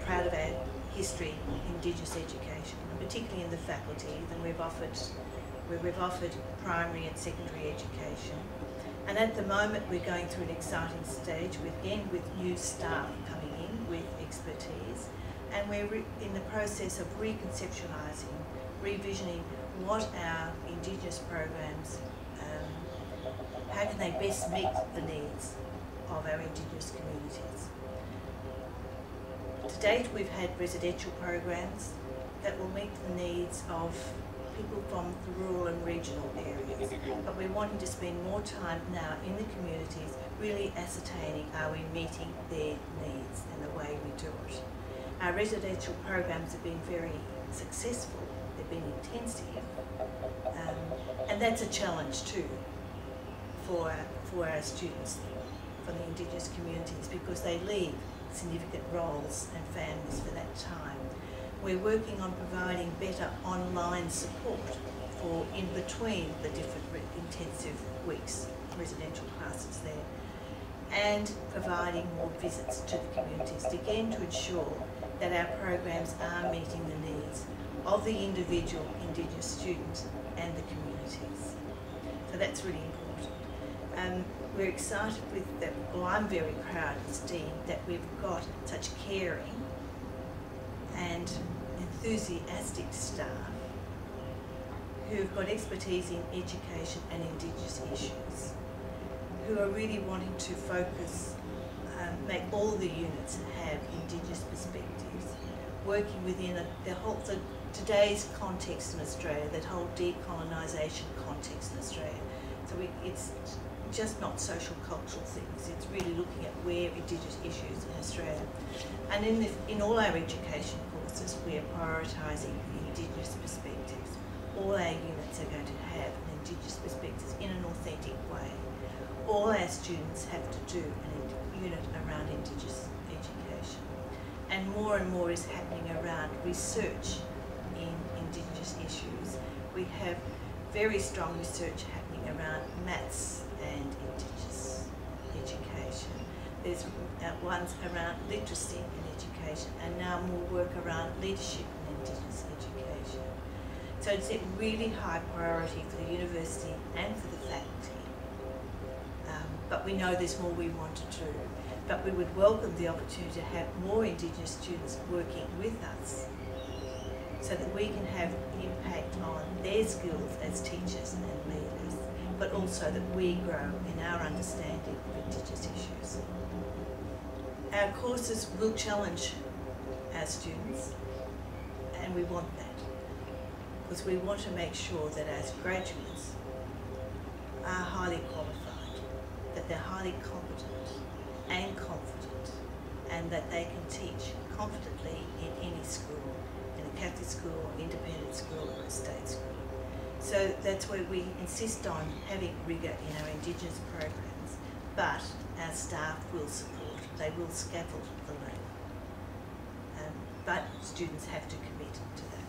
proud of our history in Indigenous education, particularly in the faculty. And we've offered primary and secondary education. And at the moment we're going through an exciting stage with new staff coming in with expertise, and we're in the process of reconceptualising, revisioning what our Indigenous programs, how can they best meet the needs of our Indigenous communities. To date we've had residential programs that will meet the needs of people from the rural and regional areas, but we're wanting to spend more time now in the communities really ascertaining, are we meeting their needs and the way we do it. Our residential programs have been very successful, they've been intensive, and that's a challenge too for our students from the Indigenous communities, because they leave significant roles and families for that time. We're working on providing better online support for in between the different intensive weeks, residential classes there, and providing more visits to the communities, again to ensure that our programs are meeting the needs of the individual Indigenous students and the communities. So that's really important. We're excited with that. Well, I'm very proud as Dean that we've got such caring and enthusiastic staff who've got expertise in education and Indigenous issues, who are really wanting to focus, make all the units have Indigenous perspectives, working within today's context in Australia, that whole decolonisation context in Australia. So it's just not social cultural things, it's really looking at where Indigenous issues in Australia. And in all our education courses we are prioritising Indigenous perspectives. All our units are going to have an Indigenous perspective in an authentic way. All our students have to do a unit around Indigenous education. And more is happening around research in Indigenous issues. We have very strong research happening around maths and Indigenous education. There's ones around literacy and education, and now more work around leadership and Indigenous education. So it's a really high priority for the university and for the faculty. But we know there's more we want to do. But we would welcome the opportunity to have more Indigenous students working with us, so that we can have an impact on their skills as teachers and leaders, but also that we grow in our understanding of Indigenous issues. Our courses will challenge our students, and we want that, because we want to make sure that our graduates are highly qualified, that they're highly competent and confident, and that they can teach confidently in any school, in a Catholic school, or independent school, or a state school. So that's where we insist on having rigour in our Indigenous programs, but our staff will support, they will scaffold the learning. But students have to commit to that.